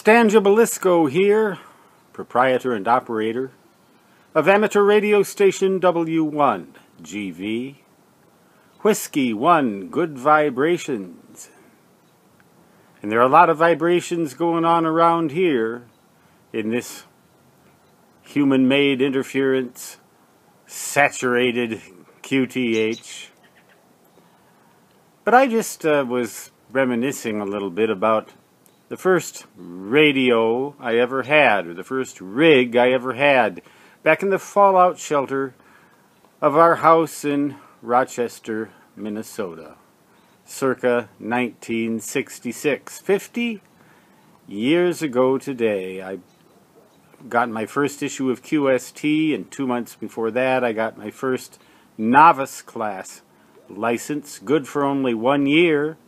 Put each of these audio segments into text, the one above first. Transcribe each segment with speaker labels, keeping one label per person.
Speaker 1: Stan Jabalisco here, proprietor and operator of amateur radio station W1 GV, Whiskey 1 Good Vibrations. And there are a lot of vibrations going on around here in this human-made interference saturated QTH. But I just was reminiscing a little bit about the first radio I ever had, or the first rig I ever had, back in the fallout shelter of our house in Rochester, Minnesota, circa 1966. 50 years ago today, I got my first issue of QST, and 2 months before that I got my first novice class license, good for only 1 year,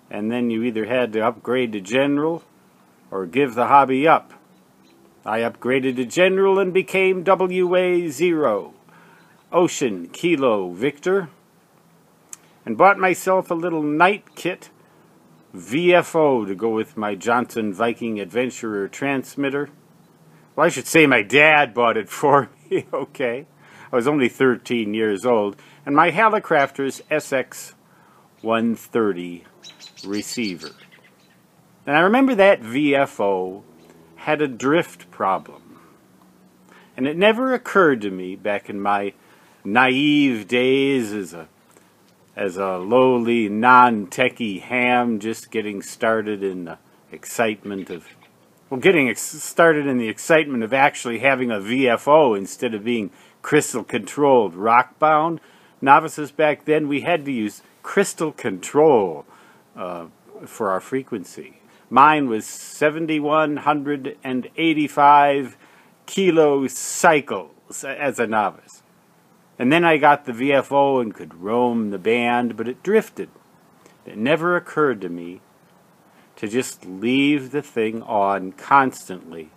Speaker 1: and then you either had to upgrade to general or give the hobby up. I upgraded to general and became WA0, Ocean Kilo Victor, and bought myself a little night kit VFO to go with my Johnson Viking Adventurer transmitter. Well, I should say my dad bought it for me, okay. I was only 13 years old, and my Hallicrafters SX-130 receiver. And I remember that VFO had a drift problem. And it never occurred to me back in my naive days as a lowly, non-techie ham just getting started in the excitement of, well, getting started in the excitement of actually having a VFO instead of being crystal-controlled rock-bound. Novices back then, we had to use crystal control for our frequency. Mine was 7,185 kilo cycles as a novice. And then I got the VFO and could roam the band, but it drifted. It never occurred to me to just leave the thing on constantly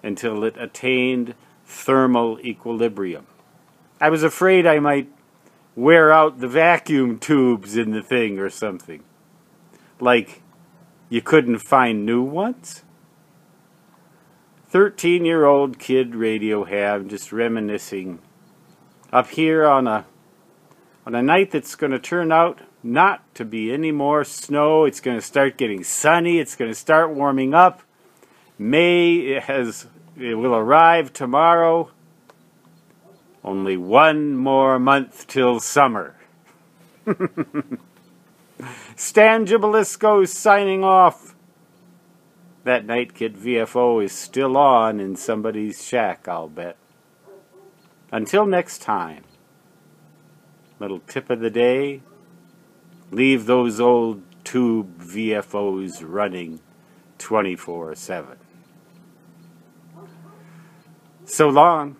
Speaker 1: until it attained thermal equilibrium. I was afraid I might wear out the vacuum tubes in the thing or something. Like, you couldn't find new ones? 13-year-old kid radio ham, just reminiscing up here on a night that's going to turn out not to be any more snow. It's going to start getting sunny. It's going to start warming up. May it will arrive tomorrow. Only 1 more month till summer. Stan Jabalisco signing off. That night kit VFO is still on in somebody's shack, I'll bet. Until next time, little tip of the day, leave those old tube VFOs running 24/7. So long.